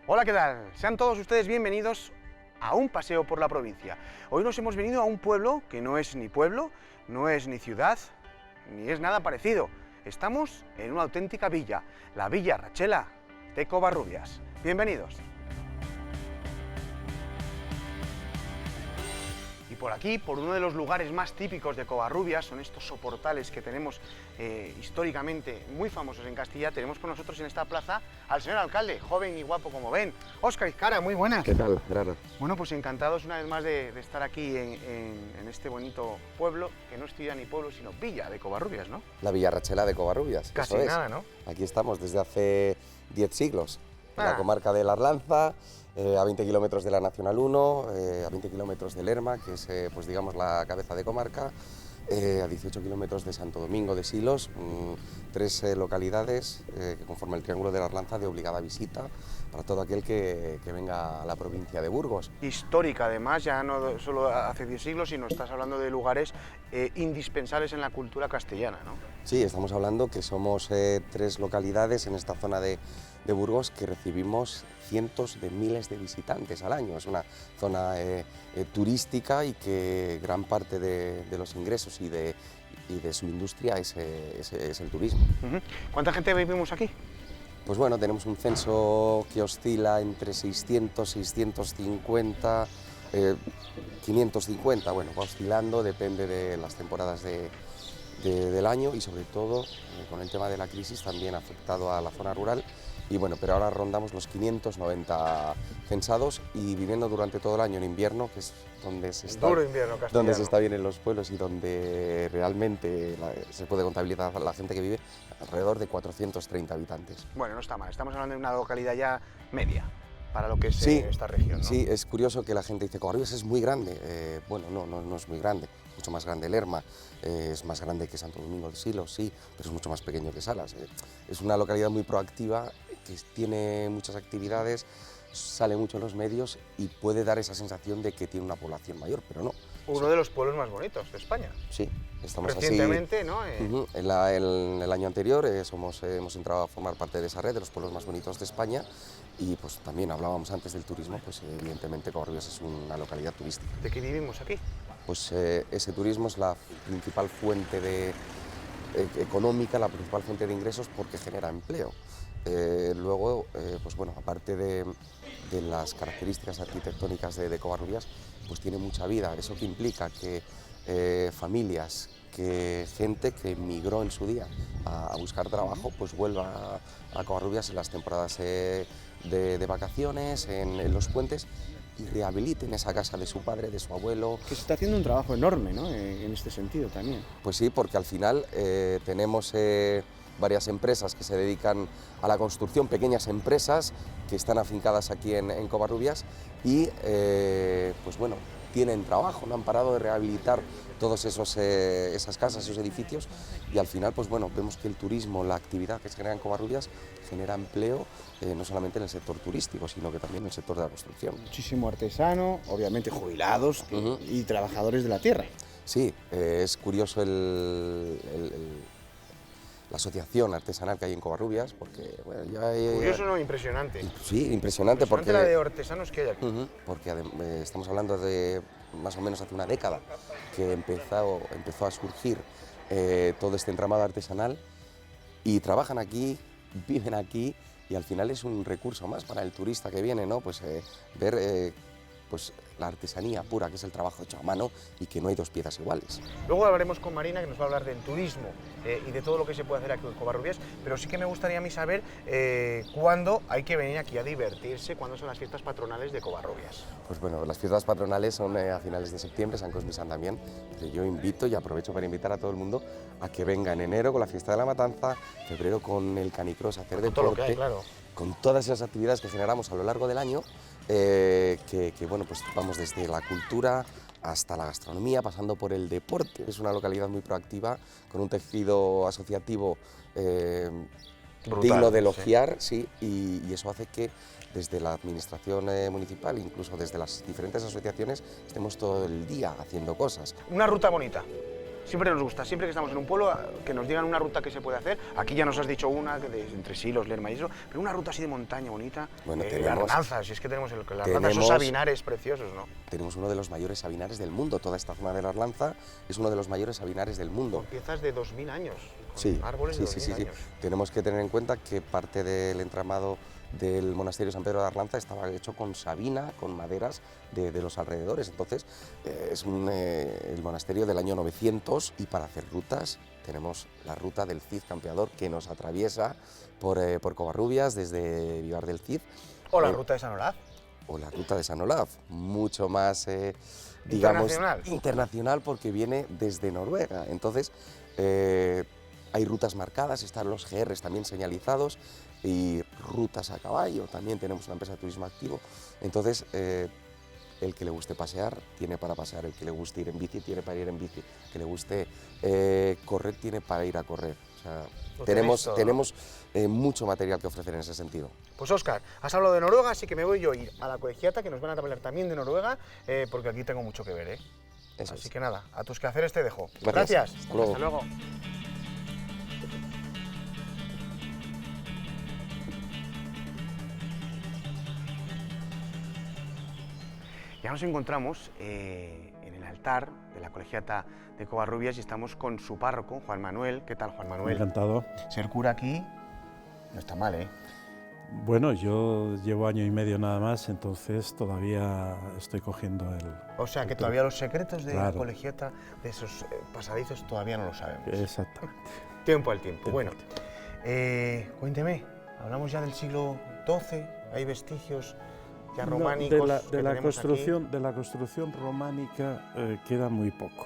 Hola, ¿qué tal? Sean todos ustedes bienvenidos a un paseo por la provincia. Hoy nos hemos venido a un pueblo que no es ni pueblo, no es ni ciudad, ni es nada parecido. Estamos en una auténtica villa, la Villa Rachela de Covarrubias. Bienvenidos. Y por aquí, por uno de los lugares más típicos de Covarrubias, son estos soportales que tenemos históricamente muy famosos en Castilla. Tenemos con nosotros en esta plaza al señor alcalde, joven y guapo como ven. Óscar Izcara, muy buenas. ¿Qué tal, Gerardo? Bueno, pues encantados una vez más de estar aquí en este bonito pueblo, que no es ciudad ni pueblo, sino villa de Covarrubias, ¿no? La Villa Rachela de Covarrubias. Casi eso es. nada, ¿no? Aquí estamos desde hace 10 siglos, en Ah. la comarca de La Arlanza, a 20 kilómetros de la Nacional 1, a 20 kilómetros de Lerma, que es pues digamos la cabeza de comarca, a 18 kilómetros de Santo Domingo de Silos, tres localidades que conforman el Triángulo de la Arlanza de obligada visita para todo aquel que venga a la provincia de Burgos. Histórica, además, ya no solo hace 10 siglos, sino estás hablando de lugares indispensables en la cultura castellana, ¿no? Sí, estamos hablando que somos tres localidades en esta zona de Burgos que recibimos cientos de miles de visitantes al año. Es una zona turística y que gran parte de los ingresos y de su industria es el turismo. ¿Cuánta gente vivimos aquí? Pues bueno, tenemos un censo que oscila entre 600, 650, 550, bueno, va oscilando, depende de las temporadas del año y sobre todo con el tema de la crisis también ha afectado a la zona rural y bueno, pero ahora rondamos los 590 censados y viviendo durante todo el año en invierno, que es donde se está, Duro invierno castellano. donde se está bien en los pueblos y donde realmente se puede contabilizar la gente que vive, alrededor de 430 habitantes. Bueno, no está mal, estamos hablando de una localidad ya media para lo que es Sí, esta región, ¿no? Sí, es curioso que la gente dice, Covarrubias es muy grande. Bueno, no es muy grande, mucho más grande Lerma, es más grande que Santo Domingo de Silos, sí, pero es mucho más pequeño que Salas. Es una localidad muy proactiva, que tiene muchas actividades, sale mucho en los medios y puede dar esa sensación de que tiene una población mayor, pero no. Uno de los pueblos más bonitos de España. Sí, estamos Recientemente, así. ¿no? En el año anterior hemos entrado a formar parte de esa red de los pueblos más bonitos de España y pues también hablábamos antes del turismo, pues evidentemente Covarrubias es una localidad turística. ¿De qué vivimos aquí? Pues ese turismo es la principal fuente económica, la principal fuente de ingresos porque genera empleo. Luego, pues bueno, aparte de las características arquitectónicas de Covarrubias, pues tiene mucha vida. ¿Eso que implica? Que familias, que gente que emigró en su día a buscar trabajo, pues vuelva a Covarrubias en las temporadas de vacaciones, en los puentes, y rehabiliten esa casa de su padre, de su abuelo. Que se está haciendo un trabajo enorme, ¿no? En este sentido también. Pues sí, porque al final tenemos varias empresas que se dedican a la construcción, pequeñas empresas que están afincadas aquí en Covarrubias y pues bueno, tienen trabajo, no han parado de rehabilitar todas esas casas, esos edificios y al final pues bueno, vemos que el turismo, la actividad que se genera en Covarrubias genera empleo no solamente en el sector turístico, sino que también en el sector de la construcción. Muchísimo artesano, obviamente jubilados y trabajadores de la tierra. Sí, es curioso la asociación artesanal que hay en Covarrubias, porque bueno, Curioso, no, impresionante. Sí, impresionante porque la de artesanos que hay aquí. Porque estamos hablando de más o menos hace una década que empezó a surgir todo este entramado artesanal y trabajan aquí, viven aquí y al final es un recurso más para el turista que viene, ¿no? Pues ver pues la artesanía pura, que es el trabajo hecho a mano y que no hay dos piezas iguales. Luego hablaremos con Marina, que nos va a hablar del turismo y de todo lo que se puede hacer aquí en Covarrubias, pero sí que me gustaría a mí saber cuándo hay que venir aquí a divertirse, cuándo son las fiestas patronales de Covarrubias. Pues bueno, las fiestas patronales son a finales de septiembre, San Cosme y San Damián, pero yo invito y aprovecho para invitar a todo el mundo a que venga en enero con la fiesta de la matanza, febrero con el canicross, hacer deporte, todo lo que hay, claro. Con todas esas actividades que generamos a lo largo del año, que bueno, pues vamos desde la cultura hasta la gastronomía, pasando por el deporte. Es una localidad muy proactiva, con un tejido asociativo brutal, digno de elogiar, sí, y eso hace que desde la administración municipal, incluso desde las diferentes asociaciones, estemos todo el día haciendo cosas. Una ruta bonita. Siempre nos gusta, siempre que estamos en un pueblo, que nos digan una ruta que se puede hacer. Aquí ya nos has dicho una, que entre Silos, Lerma y eso, pero una ruta así de montaña bonita. Bueno, Arlanza, si es que tenemos las Arlanza, esos sabinares preciosos, ¿no? Tenemos uno de los mayores sabinares del mundo. Toda esta zona de la Arlanza es uno de los mayores sabinares del mundo. Con piezas de 2000 años, con sí, árboles de 2000 años. Tenemos que tener en cuenta que parte del entramado del monasterio San Pedro de Arlanza estaba hecho con sabina, con maderas de los alrededores. Entonces, es el monasterio del año 900, y para hacer rutas tenemos la ruta del Cid Campeador, que nos atraviesa por Covarrubias desde Vivar del Cid. O la ruta de San Olaf. O la ruta de San Olaf, mucho más, digamos, internacional, porque viene desde Noruega. Entonces, hay rutas marcadas, están los GRs también señalizados, y rutas a caballo, también tenemos una empresa de turismo activo. Entonces, el que le guste pasear, tiene para pasear; el que le guste ir en bici, tiene para ir en bici; el que le guste correr, tiene para ir a correr. O sea, tenemos mucho material que ofrecer en ese sentido. Pues Óscar, has hablado de Noruega, así que me voy yo a ir a la colegiata, que nos van a hablar también de Noruega, porque aquí tengo mucho que ver, ¿eh? Así que nada, a tus quehaceres te dejo. Gracias. Hasta luego. Ya nos encontramos en el altar de la colegiata de Covarrubias y estamos con su párroco, Juan Manuel. ¿Qué tal, Juan Manuel? Encantado. Ser cura aquí no está mal, ¿eh? Bueno, yo llevo año y medio nada más, entonces todavía estoy cogiendo el... O sea, que todavía los secretos de la colegiata, de esos pasadizos, todavía no lo sabemos. Exactamente. Tiempo al tiempo. Bueno, cuénteme, hablamos ya del siglo XII, hay vestigios ya románicos. De la construcción románica queda muy poco.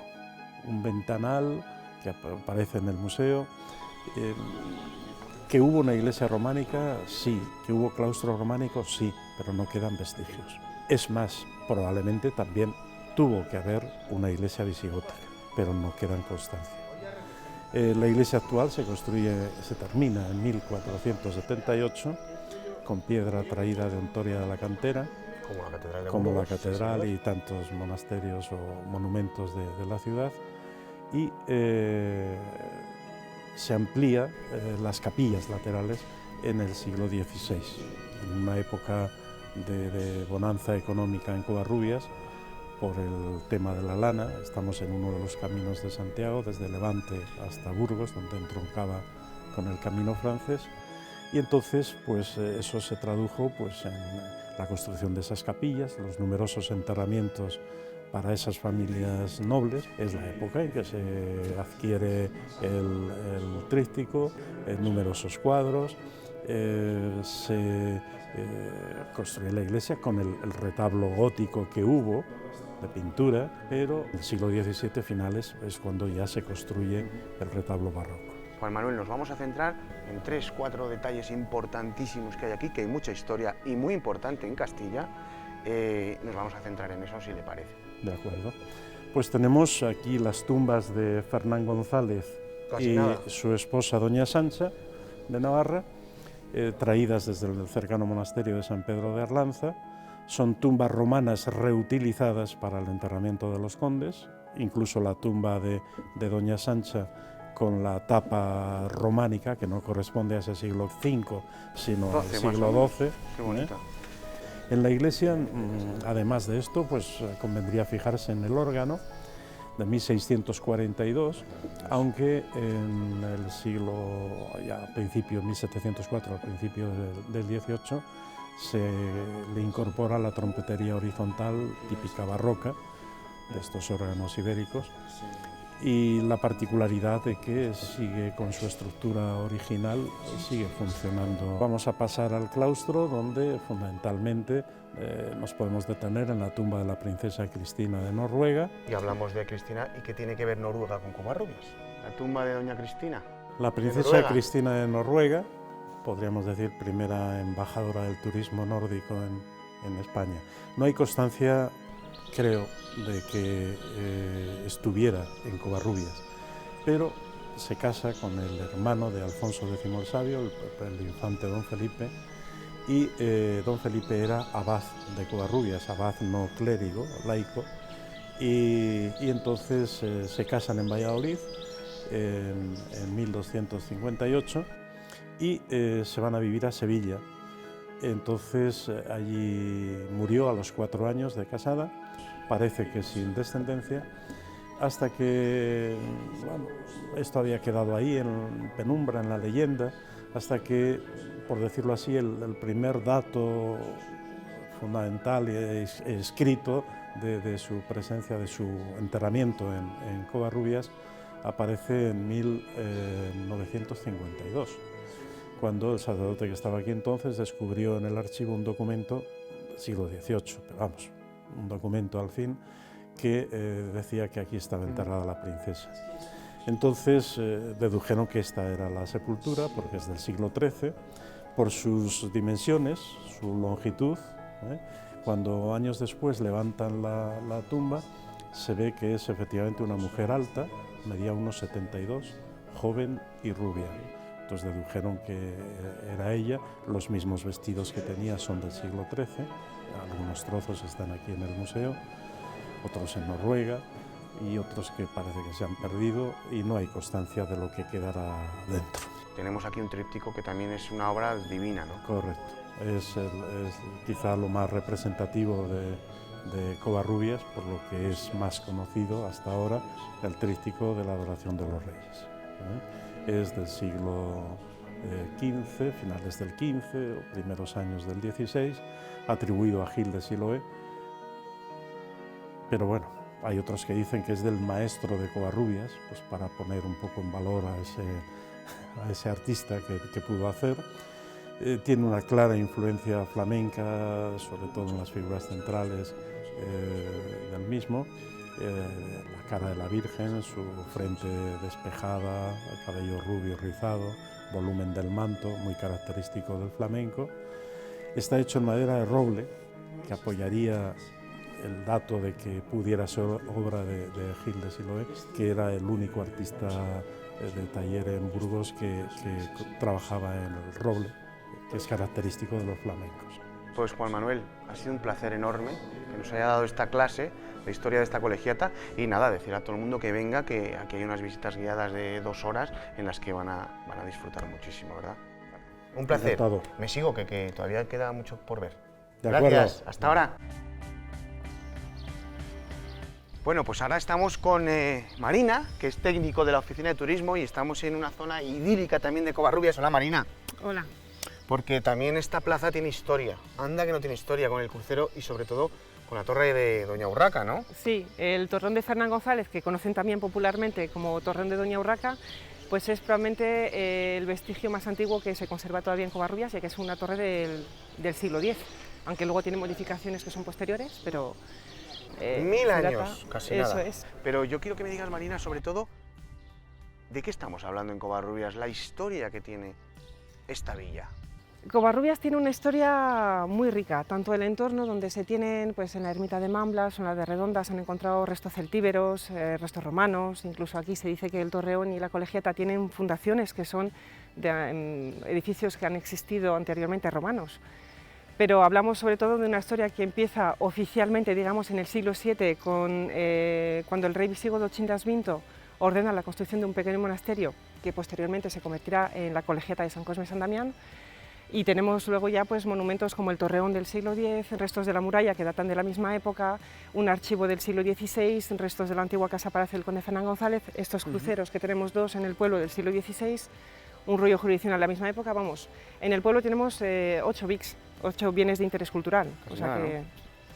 Un ventanal que aparece en el museo. Que hubo una iglesia románica, sí; que hubo claustro románico, sí, pero no quedan vestigios. Es más, probablemente también tuvo que haber una iglesia visigótica, pero no quedan constancia. La iglesia actual se termina en 1478, con piedra traída de Ontoria de la Cantera, como la catedral y tantos monasterios o monumentos de la ciudad, y se amplía las capillas laterales en el siglo XVI, en una época de bonanza económica en Covarrubias por el tema de la lana. Estamos en uno de los caminos de Santiago, desde Levante hasta Burgos, donde entroncaba con el camino francés, y entonces pues eso se tradujo pues en la construcción de esas capillas, los numerosos enterramientos para esas familias nobles. Es la época en que se adquiere el tríptico, numerosos cuadros, se construye la iglesia con el retablo gótico que hubo de pintura, pero en el siglo XVII finales es cuando ya se construye el retablo barroco. Juan Manuel, nos vamos a centrar en 3 o 4 detalles importantísimos que hay aquí, que hay mucha historia y muy importante en Castilla. Nos vamos a centrar en eso, si le parece. De acuerdo. Pues tenemos aquí las tumbas de Fernán González y su esposa Doña Sancha de Navarra, traídas desde el cercano monasterio de San Pedro de Arlanza. Son tumbas romanas reutilizadas para el enterramiento de los condes, incluso la tumba de Doña Sancha con la tapa románica, que no corresponde a ese siglo V, sino al siglo XII. Qué bonita. En la iglesia, además de esto, pues convendría fijarse en el órgano de 1642, aunque en el siglo, ya a principio, 1704, al principio del XVIII, se le incorpora la trompetería horizontal típica barroca de estos órganos ibéricos, y la particularidad de que sigue con su estructura original, sigue funcionando. Vamos a pasar al claustro, donde fundamentalmente nos podemos detener en la tumba de la princesa Cristina de Noruega. Y hablamos de Cristina, ¿y qué tiene que ver Noruega con Covarrubias? La tumba de doña Cristina. La princesa Cristina de Noruega, podríamos decir primera embajadora del turismo nórdico en España. No hay constancia, creo, de que estuviera en Covarrubias, pero se casa con el hermano de Alfonso X el Sabio, el infante don Felipe, y don Felipe era abad de Covarrubias, abad no clérigo, laico, y entonces se casan en Valladolid en 1258 y se van a vivir a Sevilla. Entonces allí murió a los 4 años de casada, parece que sin descendencia, hasta que bueno, esto había quedado ahí en penumbra, en la leyenda, hasta que, por decirlo así, el primer dato fundamental y escrito de su presencia, de su enterramiento en Covarrubias, aparece en 1952, cuando el sacerdote que estaba aquí entonces descubrió en el archivo un documento del siglo XVIII, pero vamos, un documento al fin, que decía que aquí estaba enterrada la princesa. Entonces dedujeron que esta era la sepultura, porque es del siglo XIII, por sus dimensiones, su longitud. Cuando años después levantan la tumba, se ve que es efectivamente una mujer alta, medía unos 72, joven y rubia. Entonces dedujeron que era ella. Los mismos vestidos que tenía son del siglo XIII, algunos trozos están aquí en el museo, otros en Noruega y otros que parece que se han perdido y no hay constancia de lo que quedará dentro. Tenemos aquí un tríptico que también es una obra divina, ¿no? Correcto, es quizá lo más representativo de Covarrubias, por lo que es más conocido hasta ahora, el tríptico de la adoración de los reyes. Es del siglo XV, finales del XV o primeros años del XVI, atribuido a Gil de Siloé, pero bueno, hay otros que dicen que es del maestro de Covarrubias, pues para poner un poco en valor a ese artista que pudo hacer. Tiene una clara influencia flamenca, sobre todo en las figuras centrales del mismo, la cara de la Virgen, su frente despejada, el cabello rubio rizado, volumen del manto, muy característico del flamenco. Está hecho en madera de roble, que apoyaría el dato de que pudiera ser obra de Gil de Siloé, que era el único artista de taller en Burgos que trabajaba en el roble, que es característico de los flamencos. Pues Juan Manuel, ha sido un placer enorme que nos haya dado esta clase de historia de esta colegiata y nada, decir a todo el mundo que venga, que aquí hay unas visitas guiadas de 2 horas en las que van a disfrutar muchísimo, ¿verdad? Un placer. Encantado. Me sigo, que todavía queda mucho por ver. De Gracias, acuerdo. hasta ahora. Bueno, pues ahora estamos con Marina, que es técnico de la Oficina de Turismo y estamos en una zona idílica también de Covarrubias. Hola, Marina. Hola. Porque también esta plaza tiene historia. Anda que no tiene historia con el crucero y sobre todo con la torre de Doña Urraca, ¿no? Sí, el torreón de Fernán González, que conocen también popularmente como torreón de Doña Urraca, pues es probablemente el vestigio más antiguo que se conserva todavía en Covarrubias, ya que es una torre del siglo X, aunque luego tiene modificaciones que son posteriores, pero... 1000 años, casi eso nada. es. Pero yo quiero que me digas, Marina, sobre todo, ¿de qué estamos hablando en Covarrubias? La historia que tiene esta villa. Covarrubias tiene una historia muy rica, tanto el entorno donde se tienen, pues en la ermita de Mamblas o en la de Redonda se han encontrado restos celtíberos, restos romanos, incluso aquí se dice que el Torreón y la Colegiata tienen fundaciones que son de edificios que han existido anteriormente romanos. Pero hablamos sobre todo de una historia que empieza oficialmente, digamos, en el siglo VII, cuando el rey visigodo Chindas Vinto ordena la construcción de un pequeño monasterio que posteriormente se convertirá en la Colegiata de San Cosme y San Damián. Y tenemos luego ya pues, monumentos como el Torreón del siglo X, restos de la muralla que datan de la misma época, un archivo del siglo XVI, restos de la antigua casa palacio del conde Fernán González, estos cruceros que tenemos 2 en el pueblo del siglo XVI, un rollo jurisdiccional de la misma época. Vamos, en el pueblo tenemos 8 BICs, 8 bienes de interés cultural, o sea nada, que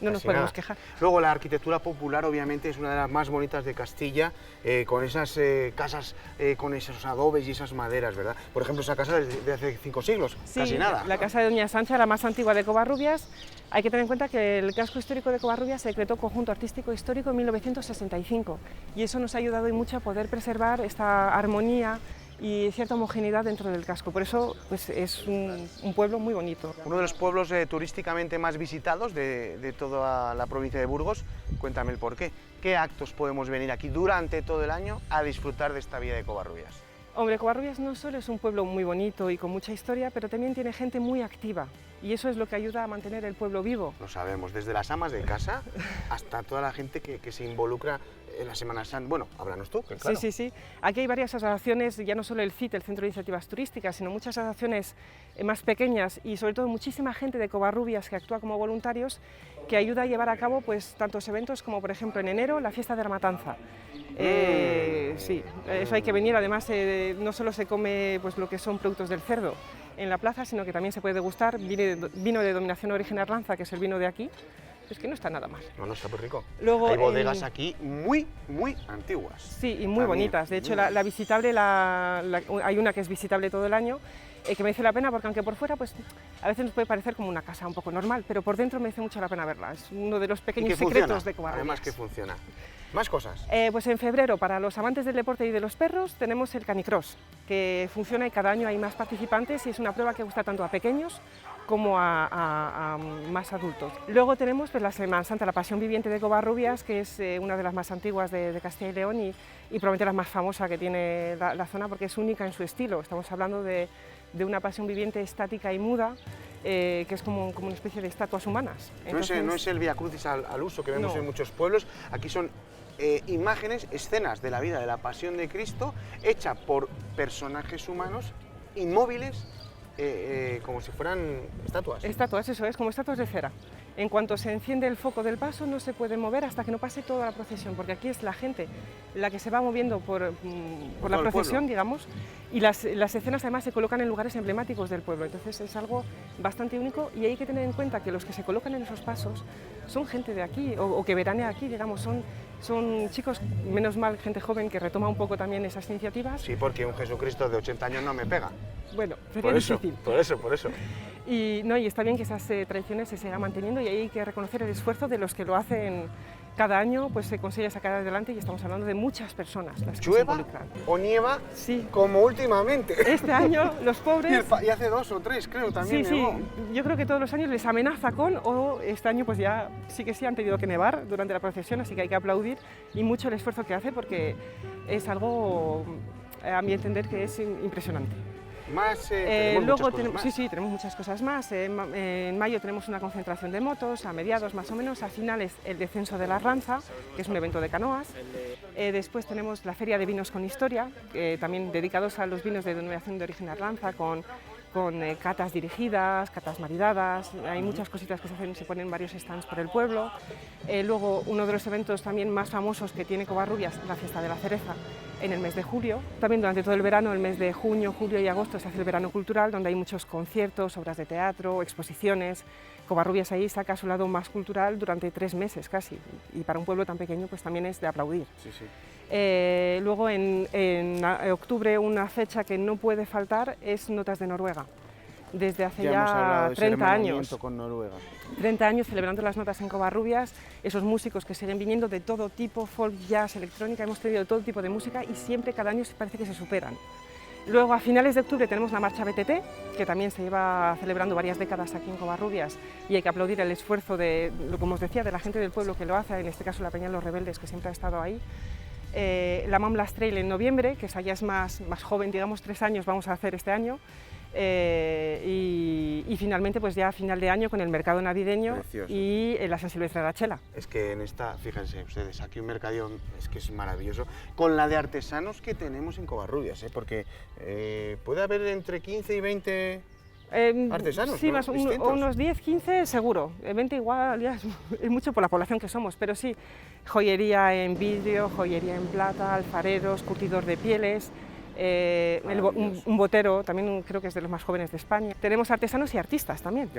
no nos Casi podemos nada. quejar. Luego la arquitectura popular obviamente es una de las más bonitas de Castilla, con esas casas, con esos adobes y esas maderas, ¿verdad? Por ejemplo, esa casa es de hace 5 siglos, Sí, casi nada. la casa de Doña Sancha, la más antigua de Covarrubias. Hay que tener en cuenta que el casco histórico de Covarrubias se decretó conjunto artístico histórico en 1965 y eso nos ha ayudado y mucho a poder preservar esta armonía y cierta homogeneidad dentro del casco. Por eso pues, es un pueblo muy bonito. Uno de los pueblos turísticamente más visitados de toda la provincia de Burgos. Cuéntame el porqué. ¿Qué actos podemos venir aquí durante todo el año a disfrutar de esta villa de Covarrubias? Hombre, Covarrubias no solo es un pueblo muy bonito y con mucha historia, pero también tiene gente muy activa y eso es lo que ayuda a mantener el pueblo vivo. Lo sabemos, desde las amas de casa hasta toda la gente que se involucra en la Semana Santa. Bueno, háblanos tú, que claro. Sí, sí, sí. Aquí hay varias asociaciones, ya no solo el CIT, el Centro de Iniciativas Turísticas, sino muchas asociaciones más pequeñas y sobre todo muchísima gente de Covarrubias que actúa como voluntarios que ayuda a llevar a cabo pues, tantos eventos como por ejemplo en enero la fiesta de la matanza. Sí, eso hay que venir, además no solo se come pues, lo que son productos del cerdo en la plaza, sino que también se puede degustar vino de denominación de origen Arlanza, que es el vino de aquí, es que no está nada mal. No, no, está muy rico. Luego, hay bodegas aquí muy antiguas. Sí, y muy bonitas. De hecho, la visitable, hay una que es visitable todo el año, que merece la pena porque aunque por fuera pues a veces nos puede parecer como una casa un poco normal, pero por dentro merece mucho la pena verla. Es uno de los pequeños secretos de Covarrubias. Además que funciona. Más cosas. Pues en febrero, para los amantes del deporte y de los perros, tenemos el Canicross, que funciona y cada año hay más participantes y es una prueba que gusta tanto a pequeños como a más adultos. Luego tenemos pues, la Semana Santa, la Pasión Viviente de Covarrubias, que es una de las más antiguas de Castilla y León y probablemente la más famosa que tiene la zona porque es única en su estilo. Estamos hablando de una pasión viviente estática y muda, que es como una especie de estatuas humanas. Entonces, no es el Vía Crucis al uso que vemos en muchos pueblos, aquí son imágenes, escenas de la vida de la Pasión de Cristo, hecha por personajes humanos inmóviles, como si fueran estatuas. Estatuas, eso es, como estatuas de cera. En cuanto se enciende el foco del paso no se puede mover hasta que no pase toda la procesión, porque aquí es la gente la que se va moviendo por la procesión, digamos, y las escenas además se colocan en lugares emblemáticos del pueblo, entonces es algo bastante único y hay que tener en cuenta que los que se colocan en esos pasos son gente de aquí o que veranea aquí, digamos, son chicos, menos mal, gente joven que retoma un poco también esas iniciativas. Sí, porque un Jesucristo de 80 años no me pega. Bueno, sería difícil. Por eso. Y está bien que esas tradiciones se sigan manteniendo y hay que reconocer el esfuerzo de los que lo hacen cada año, pues se consigue sacar adelante y estamos hablando de muchas personas las que se involucran. ¿O nieva? Sí. Como últimamente. Este año los pobres... Y hace 2 o 3 creo también nevó. Sí, yo creo que todos los años les amenaza o este año pues ya sí han tenido que nevar durante la procesión, así que hay que aplaudir y mucho el esfuerzo que hace porque es algo, a mi entender, que es impresionante. Luego tenemos muchas cosas más. En mayo tenemos una concentración de motos, a mediados más o menos, a finales el descenso de la Arlanza, que es un evento de canoas. Después tenemos la Feria de Vinos con Historia, también dedicados a los vinos de denominación de origen Arlanza, con catas dirigidas, catas maridadas, hay muchas cositas que se hacen, se ponen varios stands por el pueblo. Luego uno de los eventos también más famosos que tiene Covarrubias, la Fiesta de la Cereza, en el mes de julio. También durante todo el verano, el mes de junio, julio y agosto, se hace el verano cultural, donde hay muchos conciertos, obras de teatro, exposiciones. Covarrubias ahí saca su lado más cultural durante 3 meses casi, y para un pueblo tan pequeño pues también es de aplaudir. Sí. Luego en octubre una fecha que no puede faltar es Notas de Noruega. Desde hace ya 30 años. Con Noruega. 30 años celebrando las notas en Covarrubias, esos músicos que siguen viniendo de todo tipo, folk, jazz, electrónica, hemos tenido todo tipo de música y siempre cada año parece que se superan. Luego a finales de octubre tenemos la marcha BTT, que también se lleva celebrando varias décadas aquí en Covarrubias y hay que aplaudir el esfuerzo de, como os decía, de la gente del pueblo que lo hace, en este caso la Peña de los Rebeldes, que siempre ha estado ahí. La Mamblas Trail en noviembre, que esa ya es más joven, digamos 3 años vamos a hacer este año. Y finalmente pues ya a final de año con el mercado navideño. Precioso. Y la San Silvestre de la Chela. Es que en esta, fíjense ustedes, aquí un mercadillo es que es maravilloso, con la de artesanos que tenemos en Covarrubias, porque puede haber entre 15 y 20 artesanos, sí, ¿no? unos 10, 15 seguro, 20 igual ya es mucho por la población que somos, pero sí, joyería en vidrio, joyería en plata, alfareros, curtidor de pieles. Un botero, también creo que es de los más jóvenes de España. Tenemos artesanos y artistas también.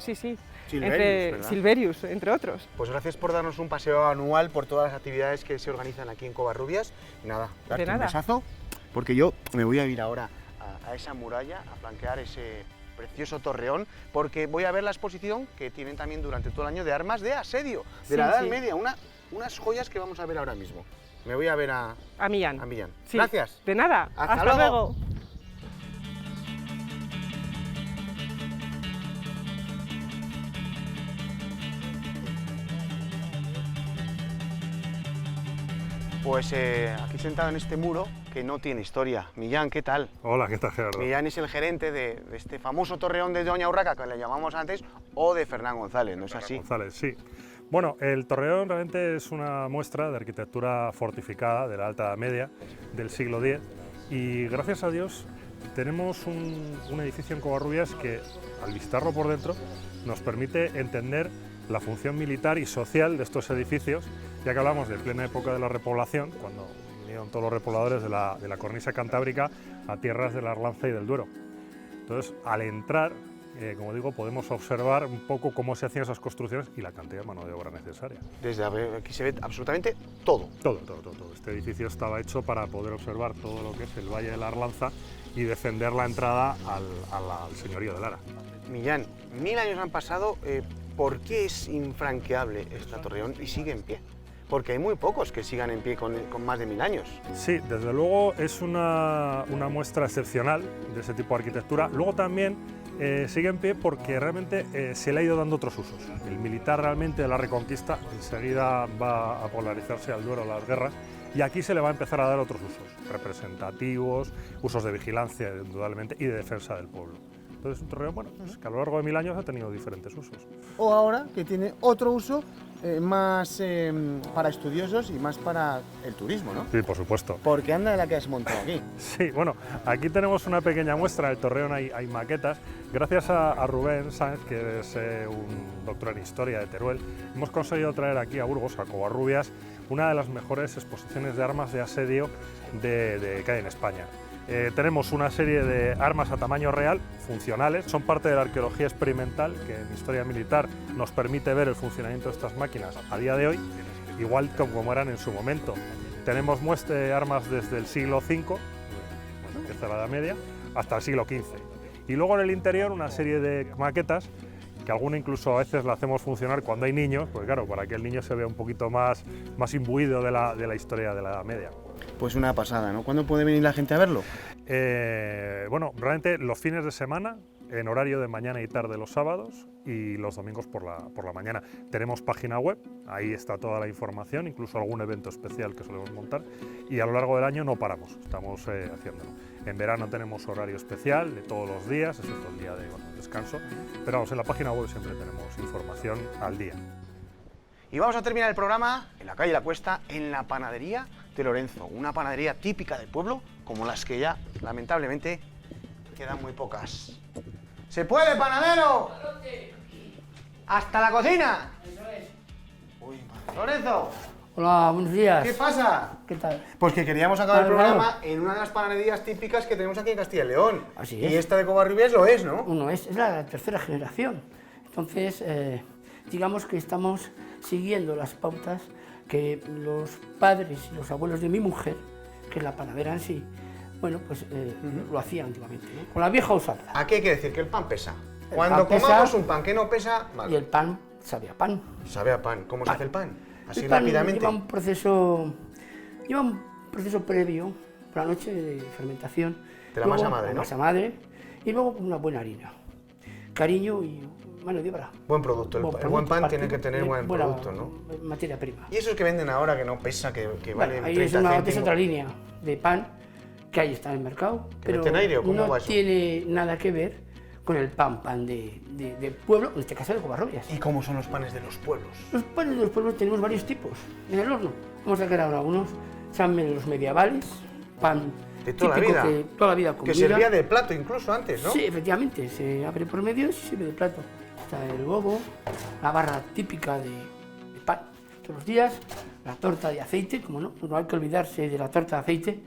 Sí. Silverius, entre otros. Pues gracias por darnos un paseo anual por todas las actividades que se organizan aquí en Covarrubias. Y nada, darte un besazo, porque yo me voy a ir ahora a esa muralla, a flanquear ese precioso torreón, porque voy a ver la exposición que tienen también durante todo el año de armas de asedio, de la Edad Media, unas joyas que vamos a ver ahora mismo. Me voy a ver a Millán. Sí. Gracias. De nada. Hasta luego. Pues aquí sentado en este muro que no tiene historia. Millán, ¿qué tal? Hola, ¿qué tal, Gerardo? Millán es el gerente de este famoso torreón de Doña Urraca, que le llamamos antes, o de Fernán González, ¿no es así? González, sí. Bueno, el torreón realmente es una muestra de arquitectura fortificada de la Alta Edad Media del siglo X y gracias a Dios tenemos un edificio en Covarrubias que al visitarlo por dentro nos permite entender la función militar y social de estos edificios, ya que hablamos de plena época de la repoblación, cuando vinieron todos los repobladores de la cornisa cantábrica a tierras de la Arlanza y del Duero. Entonces, al entrar, como digo, podemos observar un poco cómo se hacían esas construcciones y la cantidad de mano de obra necesaria. Desde aquí se ve absolutamente todo. Todo. Este edificio estaba hecho para poder observar todo lo que es el Valle de la Arlanza y defender la entrada al señorío de Lara. Millán, 1000 años han pasado, ¿por qué es infranqueable esta torreón y sigue en pie? Porque hay muy pocos que sigan en pie con más de 1000 años. Sí, desde luego es una muestra excepcional de ese tipo de arquitectura. Luego también sigue en pie porque realmente se le ha ido dando otros usos. El militar realmente de la Reconquista enseguida va a polarizarse al Duero las guerras y aquí se le va a empezar a dar otros usos, representativos, usos de vigilancia indudablemente y de defensa del pueblo. Entonces un torreón, bueno, pues que a lo largo de 1000 años ha tenido diferentes usos. O ahora que tiene otro uso más para estudiosos y más para el turismo, ¿no? Sí, por supuesto. Porque anda de la que has montado aquí. Sí, bueno, aquí tenemos una pequeña muestra del torreón, hay maquetas. Gracias a Rubén Sáenz, que es un doctor en historia de Teruel, hemos conseguido traer aquí a Burgos, a Covarrubias, una de las mejores exposiciones de armas de asedio que hay en España. Tenemos una serie de armas a tamaño real, funcionales, son parte de la arqueología experimental que en historia militar nos permite ver el funcionamiento de estas máquinas a día de hoy, igual como eran en su momento. Tenemos armas desde el siglo V, desde la Edad Media, hasta el siglo XV. Y luego en el interior una serie de maquetas, que alguna incluso a veces la hacemos funcionar cuando hay niños, pues claro, para que el niño se vea un poquito más imbuido de la historia de la Edad Media. Pues una pasada, ¿no? ¿Cuándo puede venir la gente a verlo? Bueno, realmente los fines de semana, en horario de mañana y tarde los sábados y los domingos por la mañana. Tenemos página web, ahí está toda la información, incluso algún evento especial que solemos montar y a lo largo del año no paramos, estamos haciéndolo. En verano tenemos horario especial de todos los días, excepto el día de descanso, pero vamos, en la página web siempre tenemos información al día. Y vamos a terminar el programa en la calle La Cuesta, en la panadería de Lorenzo, una panadería típica del pueblo, como las que ya, lamentablemente, quedan muy pocas. ¡Se puede, panadero! ¡Hasta la cocina! Uy, Lorenzo, Hola, buenos días. ¿qué pasa? ¿Qué tal? Pues que queríamos acabar el Claro, programa en una de las panaderías típicas que tenemos aquí en Castilla y León. Así y es. esta de Covarrubias lo es, ¿no? Uno es la tercera generación. Entonces, digamos que estamos siguiendo las pautas que los padres y los abuelos de mi mujer, que es la panadera en sí, bueno, pues lo hacían antiguamente, ¿no? Con la vieja usanza. Aquí hay que decir que el pan pesa. El Cuando pan comamos pesa, un pan que no pesa, Y vale. el pan sabe a pan. Sabe a pan. ¿Cómo se hace el pan? Así El pan rápidamente. lleva un proceso previo, por la noche de fermentación. De la luego, masa madre, la ¿no? masa madre, y luego una buena harina. Cariño y mano de obra. Buen producto. El buen pan tiene que tener buen buena producto, ¿no? Materia prima. Y esos que venden ahora que no pesa, que vale Bueno, ahí 30 es céntimos. otra línea de pan que ahí está en el mercado, ¿Que pero meten aire o cómo no va eso? tiene nada que ver con el pan de pueblo, en este caso de Covarrubias. ¿Y cómo son los panes de los pueblos? Los panes de los pueblos tenemos varios tipos en el horno. Vamos a sacar ahora unos, son los medievales, pan De toda la típico vida. que toda la vida con Que miga. servía de plato incluso antes, ¿no? Sí, efectivamente, se abre por medio y se sirve de plato. Está el bobo, la barra típica de pan todos los días, la torta de aceite, como no hay que olvidarse de la torta de aceite.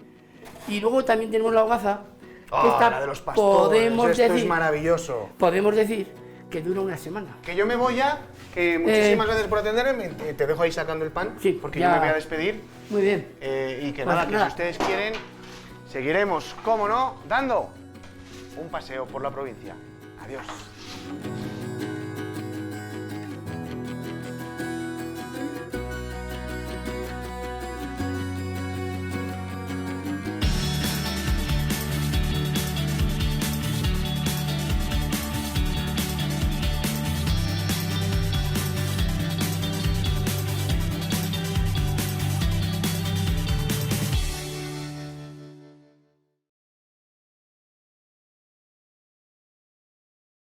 Y luego también tenemos la hogaza, que Ah, esta la de los pastores, esto es maravilloso. podemos decir que dura una semana. Que yo me voy ya, que muchísimas gracias por atenderme, te dejo ahí sacando el pan, Sí, porque ya. yo me voy a despedir. Muy bien. Y que Pues nada, que nada. si ustedes quieren, seguiremos, cómo no, dando un paseo por la provincia. Adiós.